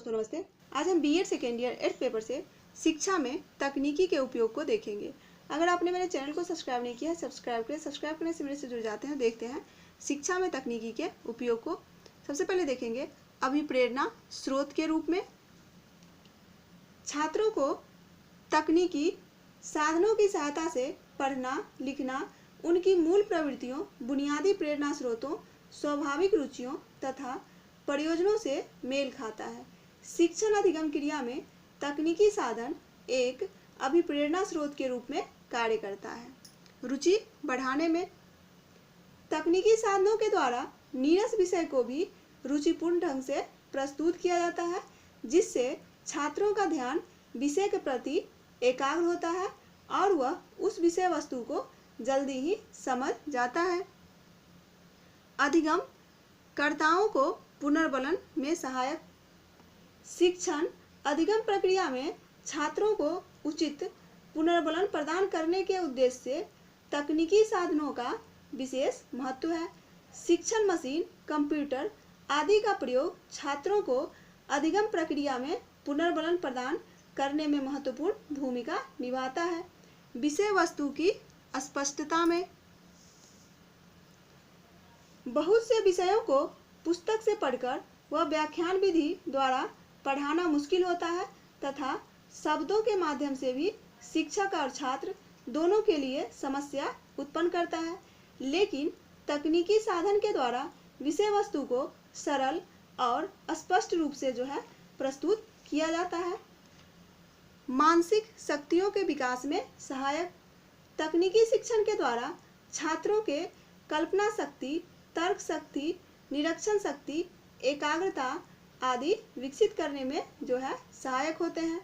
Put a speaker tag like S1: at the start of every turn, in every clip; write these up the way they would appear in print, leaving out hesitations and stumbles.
S1: दोस्तों नमस्ते। आज हम BEd second year 8th paper से शिक्षा में तकनीकी के उपयोग को देखेंगे। अगर आपने मेरे चैनल को सब्सक्राइब नहीं किया है, सब्सक्राइब करें। सब्सक्राइब करने से मेरे से जुड़ जाते हैं। देखते हैं शिक्षा में तकनीकी के उपयोग को। सबसे पहले देखेंगे अभिप्रेरणा स्रोत के रूप में। छात्रों को तकनीकी साधनों की सहायता से पढ़ना लिखना उनकी मूल प्रवृत्तियों, बुनियादी प्रेरणा स्रोतों, स्वाभाविक रुचियों तथा प्रयोजनों से मेल खाता है। शिक्षण अधिगम क्रिया में तकनीकी साधन एक अभिप्रेरणा स्रोत के रूप में कार्य करता है। रुचि बढ़ाने में तकनीकी साधनों के द्वारा नीरस विषय को भी रुचिपूर्ण ढंग से प्रस्तुत किया जाता है, जिससे छात्रों का ध्यान विषय के प्रति एकाग्र होता है और वह उस विषय वस्तु को जल्दी ही समझ जाता है। अधिगम कर्ताओं को पुनर्बलन में सहायक। शिक्षण अधिगम प्रक्रिया में छात्रों को उचित पुनर्बलन प्रदान करने के उद्देश्य से तकनीकी साधनों का विशेष महत्व है। शिक्षण मशीन, कंप्यूटर आदि का प्रयोग छात्रों को अधिगम प्रक्रिया में पुनर्बलन प्रदान करने में महत्वपूर्ण भूमिका निभाता है। विषय वस्तु की स्पष्टता में बहुत से विषयों को पुस्तक से पढ़कर वह व्याख्यान विधि द्वारा पढ़ाना मुश्किल होता है तथा शब्दों के माध्यम से भी शिक्षक और छात्र दोनों के लिए समस्या उत्पन्न करता है। लेकिन तकनीकी साधन के द्वारा विषय वस्तु को सरल और स्पष्ट रूप से प्रस्तुत किया जाता है। मानसिक शक्तियों के विकास में सहायक। तकनीकी शिक्षण के द्वारा छात्रों के कल्पना शक्ति, तर्क शक्ति, निरीक्षण शक्ति, एकाग्रता आदि विकसित करने में सहायक होते हैं।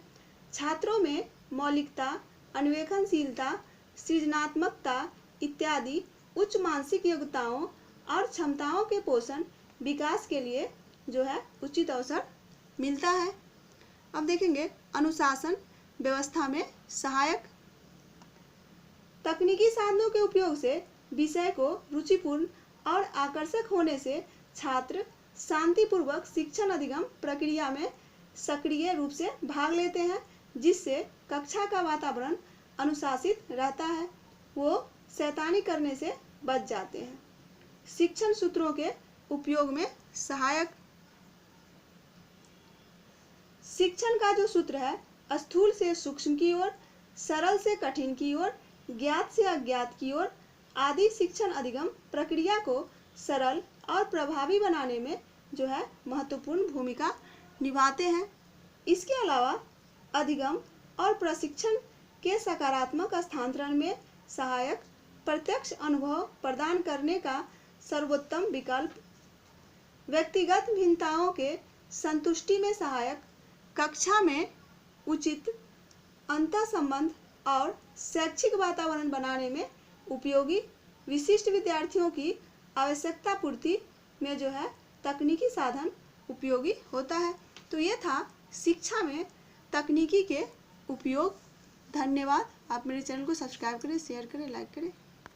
S1: छात्रों में मौलिकता, अन्वेषणशीलता, सृजनात्मकता इत्यादि उच्च मानसिक योग्यताओं और क्षमताओं के पोषण विकास के लिए उचित अवसर मिलता है। अब देखेंगे अनुशासन व्यवस्था में सहायक। तकनीकी साधनों के उपयोग से विषय को रुचिपूर्ण और आकर्षक होने से छात्र शांतिपूर्वक शिक्षण अधिगम प्रक्रिया में सक्रिय रूप से भाग लेते हैं, जिससे कक्षा का वातावरण अनुशासित रहता है। वो शैतानी करने से बच जाते हैं। शिक्षण सूत्रों के उपयोग में सहायक। शिक्षण का जो सूत्र है, स्थूल से सूक्ष्म की ओर, सरल से कठिन की ओर, ज्ञात से अज्ञात की ओर आदि शिक्षण अधिगम प्रक्रिया को सरल और प्रभावी बनाने में महत्वपूर्ण भूमिका निभाते हैं। इसके अलावा अधिगम और प्रशिक्षण के सकारात्मक स्थानांतरण में सहायक, प्रत्यक्ष अनुभव प्रदान करने का सर्वोत्तम विकल्प, व्यक्तिगत भिन्नताओं के संतुष्टि में सहायक, कक्षा में उचित अंतःसंबंध और शैक्षिक वातावरण बनाने में उपयोगी, विशिष्ट विद्यार्थियों की आवश्यकता पूर्ति में तकनीकी साधन उपयोगी होता है। तो ये था शिक्षा में तकनीकी के उपयोग। धन्यवाद। आप मेरे चैनल को सब्सक्राइब करें, शेयर करें, लाइक करें।